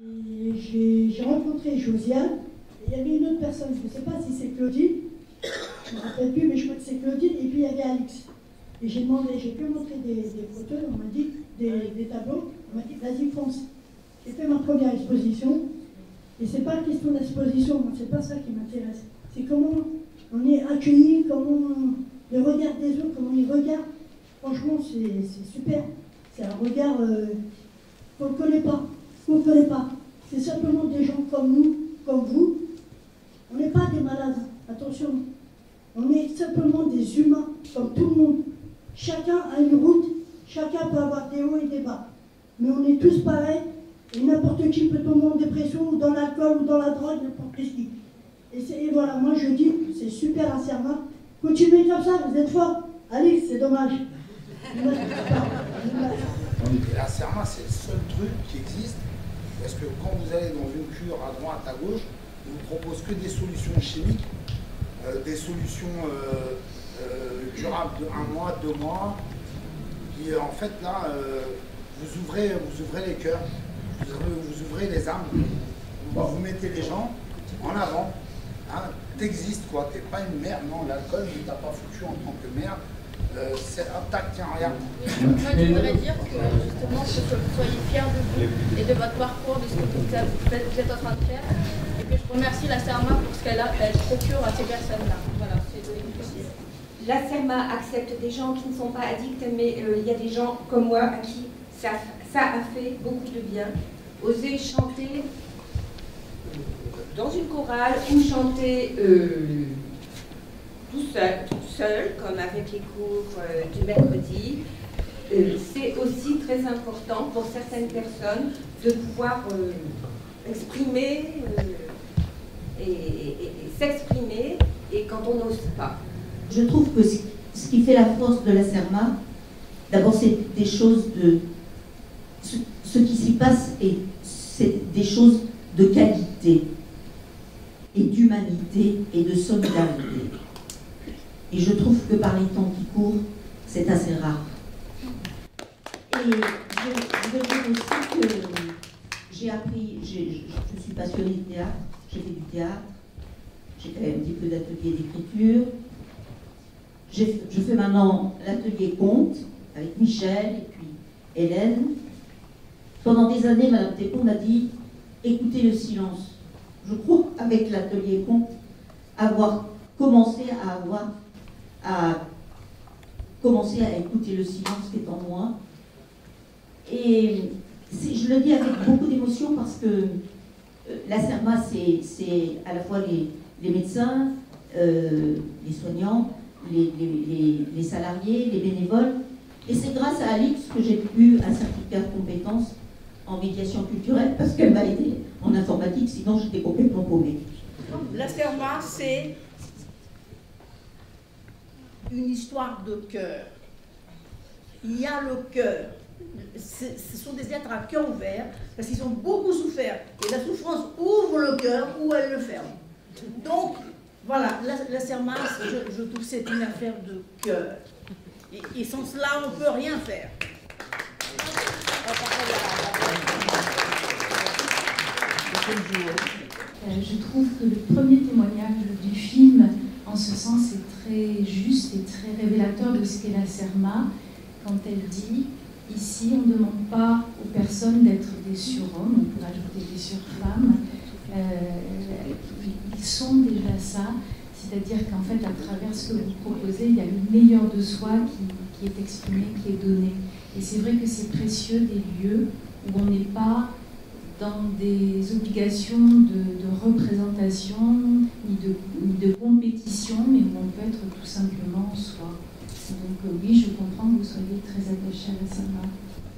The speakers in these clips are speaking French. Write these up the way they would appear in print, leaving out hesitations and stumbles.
J'ai rencontré Josiane, et il y avait une autre personne, je ne sais pas si c'est Claudine, je ne me rappelle plus, mais je crois que c'est Claudine, et puis il y avait Alix. Et j'ai pu montrer des photos, on m'a dit, des tableaux, on m'a dit, vas-y, fonce. J'ai fait ma première exposition, et c'est pas une question d'exposition, c'est pas ça qui m'intéresse. C'est comment on est accueilli, comment le regard des autres, comment ils regardent. Franchement, c'est super. C'est un regard qu'on ne connaît pas. Qu'on ne connaît pas. C'est simplement des gens comme nous, comme vous. On n'est pas des malades, attention. On est simplement des humains, comme tout le monde. Chacun a une route, chacun peut avoir des hauts et des bas. Mais on est tous pareils, et n'importe qui peut tomber en dépression, ou dans l'alcool, ou dans la drogue, n'importe qui. Et voilà, moi je dis, c'est super à Serma. Continuez comme ça, vous êtes forts. Allez, c'est dommage. La Serma, c'est le seul truc qui existe, parce que quand vous allez dans une cure à droite, à gauche, ils ne vous proposent que des solutions chimiques, des solutions durables de 1 mois, 2 mois, qui en fait là, vous ouvrez les cœurs, vous ouvrez les âmes, vous mettez les gens en avant. Hein, t'existes quoi, t'es pas une merde, non, l'alcool ne t'a pas foutu en tant que merde. C'est un tac, tiens, regarde. Moi, je voudrais dire que justement, que vous soyez fiers de vous et de votre parcours, de ce que vous êtes en train de faire. Et que je remercie la Serma pour ce qu'elle procure à ces personnes-là. Voilà, c'est difficile. La Serma accepte des gens qui ne sont pas addicts, mais il y a des gens comme moi à qui ça a fait beaucoup de bien. Oser chanter dans une chorale ou chanter tout seul, comme avec les cours du mercredi, c'est aussi très important pour certaines personnes de pouvoir exprimer et s'exprimer, et quand on n'ose pas. Je trouve que ce qui fait la force de la Serma, d'abord c'est des choses de... Ce qui s'y passe, c'est des choses de qualité, et d'humanité, et de solidarité. Et je trouve que par les temps qui courent, c'est assez rare. Et je veux dire aussi que j'ai appris, je suis passionnée de théâtre, j'ai fait du théâtre, j'ai fait un petit peu d'atelier d'écriture. Je fais maintenant l'atelier conte avec Michel et puis Hélène. Pendant des années, Madame Tépon m'a dit « Écoutez le silence ». Je crois, avec l'atelier conte, avoir commencé à écouter le silence qui est en moi. Et je le dis avec beaucoup d'émotion parce que la Serma, c'est à la fois les médecins, les soignants, les salariés, les bénévoles. Et c'est grâce à Alix que j'ai eu un certificat de compétences en médiation culturelle parce qu'elle m'a aidé en informatique, sinon j'étais complètement paumée. La Serma, c'est une histoire de cœur. Il y a le cœur. Ce sont des êtres à cœur ouvert parce qu'ils ont beaucoup souffert. Et la souffrance ouvre le cœur ou elle le ferme. Donc, voilà, la Serma, je trouve que c'est une affaire de cœur. Et sans cela, on ne peut rien faire. Je trouve que le premier témoignage du film, en ce sens, est très juste et très révélateur de ce qu'est la Serma, quand elle dit « Ici, on ne demande pas aux personnes d'être des surhommes, on pourrait ajouter des surfemmes, ils sont déjà ça, c'est-à-dire qu'en fait, à travers ce que vous proposez, il y a le meilleur de soi qui est exprimé, qui est donné. Et c'est vrai que c'est précieux des lieux où on n'est pas dans des obligations de représentation, ni de compétition, mais où on peut être tout simplement soi. Donc oui, je comprends que vous soyez très attaché à la Serma.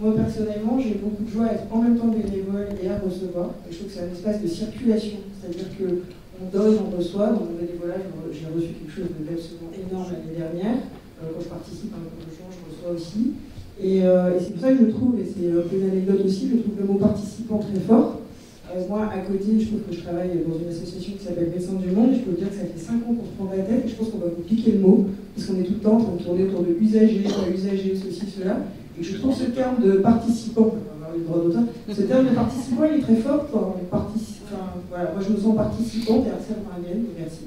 Moi personnellement, j'ai beaucoup de joie à être en même temps bénévole et à recevoir. Et je trouve que c'est un espace de circulation, c'est-à-dire qu'on donne, on reçoit. Dans le bénévolat, j'ai reçu quelque chose d'absolument énorme l'année dernière. Quand je participe à un cours de change, je reçois aussi. Et c'est pour ça que je trouve, et c'est une anecdote aussi, je trouve le mot participant très fort. Moi, à côté, je trouve que je travaille dans une association qui s'appelle Médecins du Monde, et je peux vous dire que ça fait 5 ans qu'on se prend la tête, et je pense qu'on va vous piquer le mot, parce qu'on est tout le temps en train de tourner autour de usagers, pas usagers, ceci, cela. Et je trouve ce terme de participant, on va avoir le droit d'auteur. Ce terme de participant, il est très fort. Voilà, moi je me sens participante et assez marienne, merci.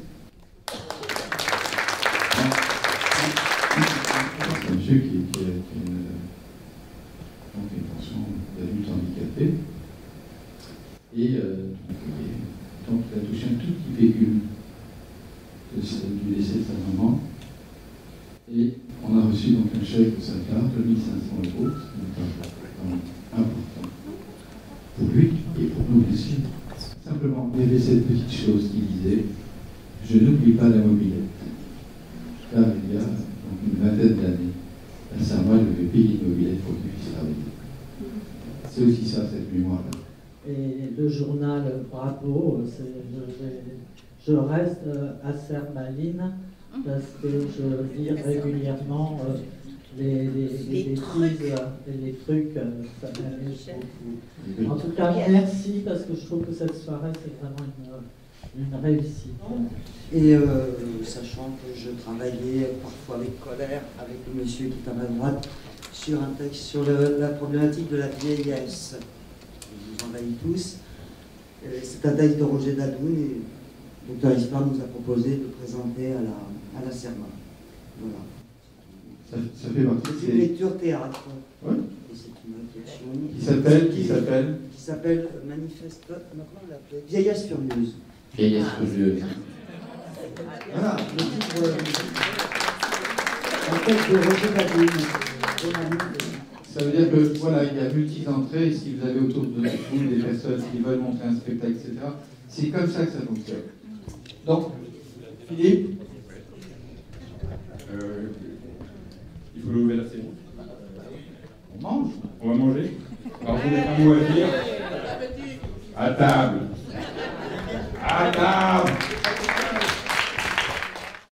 C'est un monsieur qui a une pension d'adulte handicapé. Et donc il a touché un tout petit pécule du décès de sa maman. Et on a reçu donc un chèque de sa part de 1 500 €, ce qui est important pour lui et pour nous bien sûr. Simplement, il y avait cette petite chose qui disait « Je n'oublie pas la mobilette ». Car il y a donc une vingtaine d'années, la SARMA devait payer une mobilette pour qu'il puisse travailler. C'est aussi ça, cette mémoire-là. Et le journal Bravo, je reste à Sermaline parce que je lis régulièrement les trucs, ça m'amuse beaucoup. En tout cas, merci parce que je trouve que cette soirée, c'est vraiment une réussite. Et sachant que je travaillais parfois avec colère avec le monsieur qui est à ma droite sur un texte sur la problématique de la vieillesse. Vous envahit tous. C'est un texte de Roger Dadoun et le docteur Ispar nous a proposé de présenter à la SERMA. Voilà. Ça fait partie de c'est une lecture théâtre. Oui. Et c'est une réflexion. Qui s'appelle Manifeste. Comment on l'appelle? Vieillesse furieuse. Vieillesse furieuse. Voilà, le titre. Un texte de Roger Dadoun. Ça veut dire que voilà, il y a multi-entrées, et si vous avez autour de vous des personnes qui veulent montrer un spectacle, etc., c'est comme ça que ça fonctionne. Donc, Philippe, il faut lever la série. on mange. On va manger. Alors, vous n'avez un mot à dire. À table. À table.